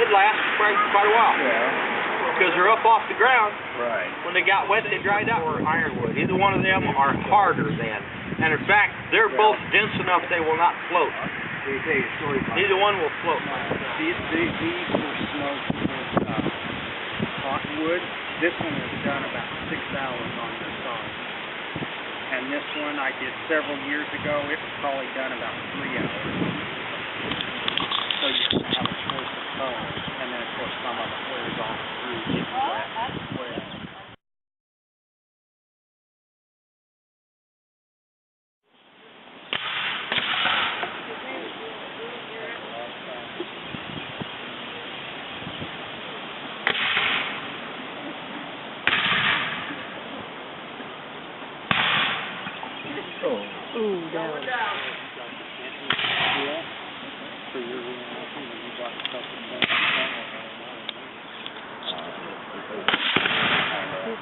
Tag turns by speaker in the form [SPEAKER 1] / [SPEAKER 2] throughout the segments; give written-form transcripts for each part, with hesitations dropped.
[SPEAKER 1] would last quite a while.
[SPEAKER 2] Yeah.
[SPEAKER 1] Because they're up off the ground.
[SPEAKER 2] Right.
[SPEAKER 1] When they got wet, they dried out. Or ironwood. Either one of them are harder than. And in fact, they're both dense enough they will not float. Neither one will float.
[SPEAKER 2] These were smoked with cottonwood. This one was done about 6 hours on the saw. And this one I did several years ago. It was probably done about 3 hours. So you can have a choice of colors. And then of course some of it wears off through getting wet.
[SPEAKER 3] Ooh, down.
[SPEAKER 2] Yeah. So you're really happy when you got stuff in there.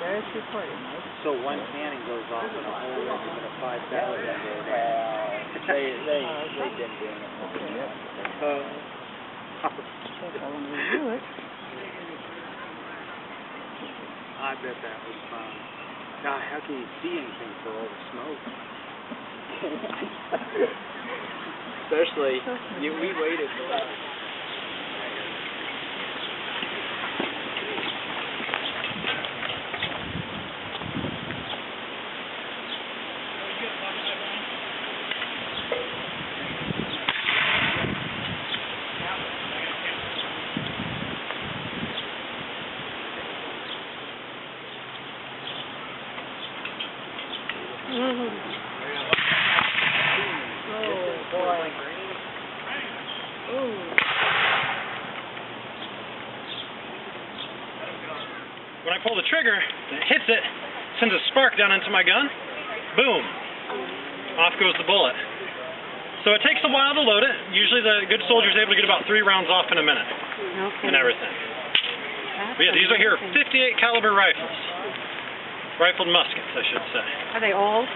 [SPEAKER 3] There's recording.
[SPEAKER 2] So one cannon goes off in a whole regiment of 5,000 goes off. They didn't do it. I bet that was fun. God, how can you see anything for all the smoke?
[SPEAKER 1] Especially, we waited for that.
[SPEAKER 4] When I pull the trigger, it hits it, sends a spark down into my gun, boom, off goes the bullet. So it takes a while to load it. Usually the good soldier is able to get about 3 rounds off in a minute and everything. But yeah, these are here 58 caliber rifles. Rifled muskets, I should say.
[SPEAKER 3] Are they old?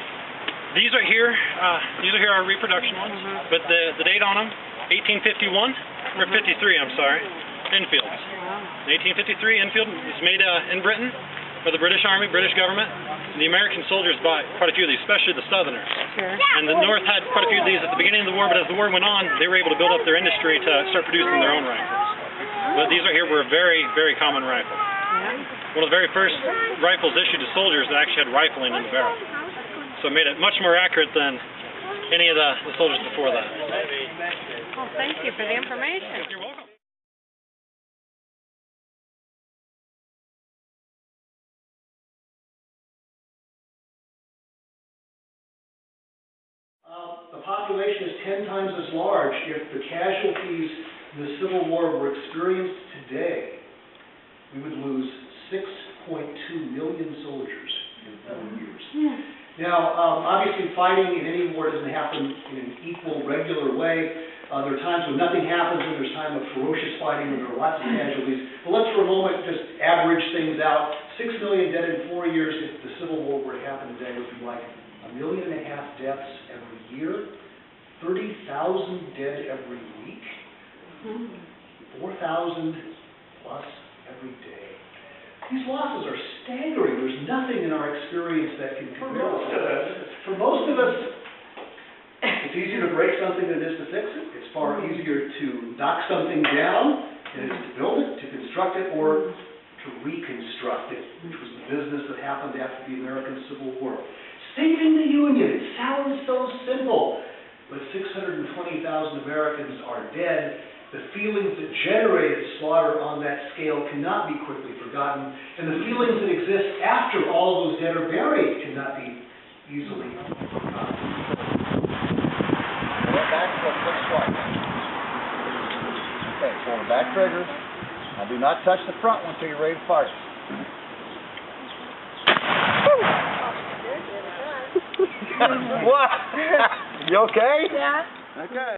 [SPEAKER 4] These are here are reproduction ones, but the date on them, 1851, or 53, I'm sorry, Enfields. 1853 Enfield was made in Britain by the British Army, British government. And the American soldiers bought quite a few of these, especially the Southerners.
[SPEAKER 3] Sure.
[SPEAKER 4] And the North had quite a few of these at the beginning of the war, but as the war went on, they were able to build up their industry to start producing their own rifles. But these right here were a very, very common rifle. One of the very first rifles issued to soldiers that actually had rifling in the barrel. So it made it much more accurate than any of the soldiers before that.
[SPEAKER 3] Well, thank you for the information.
[SPEAKER 4] You're welcome.
[SPEAKER 5] The population is 10 times as large. If the casualties in the Civil War were experienced today, we would lose 6.2 million soldiers in 4 years. Now, obviously fighting in any war doesn't happen in an equal, regular way. There are times when nothing happens, and there's time of ferocious fighting when there are lots of casualties. But let's for a moment just average things out. 6 million dead in 4 years. If the Civil War were to happen today, it would be like 1.5 million deaths every year, 30,000 dead every week, 4,000 plus every day. These losses are staggering. There's nothing in our experience that can compare with this. For most of us, it's easier to break something than it is to fix it. It's far easier to knock something down than it is to build it, to construct it, or to reconstruct it, which was the business that happened after the American Civil War. Saving the Union, it sounds so simple, but 620,000 Americans are dead. The feelings that generated slaughter on that scale cannot be quickly forgotten, and the feelings that exist after all those dead are buried cannot be easily forgotten.
[SPEAKER 2] We're back to a quick swipe. Okay, so on the back trigger, now do not touch the front one until you're ready to fire. What? You okay?
[SPEAKER 3] Yeah.
[SPEAKER 2] Okay.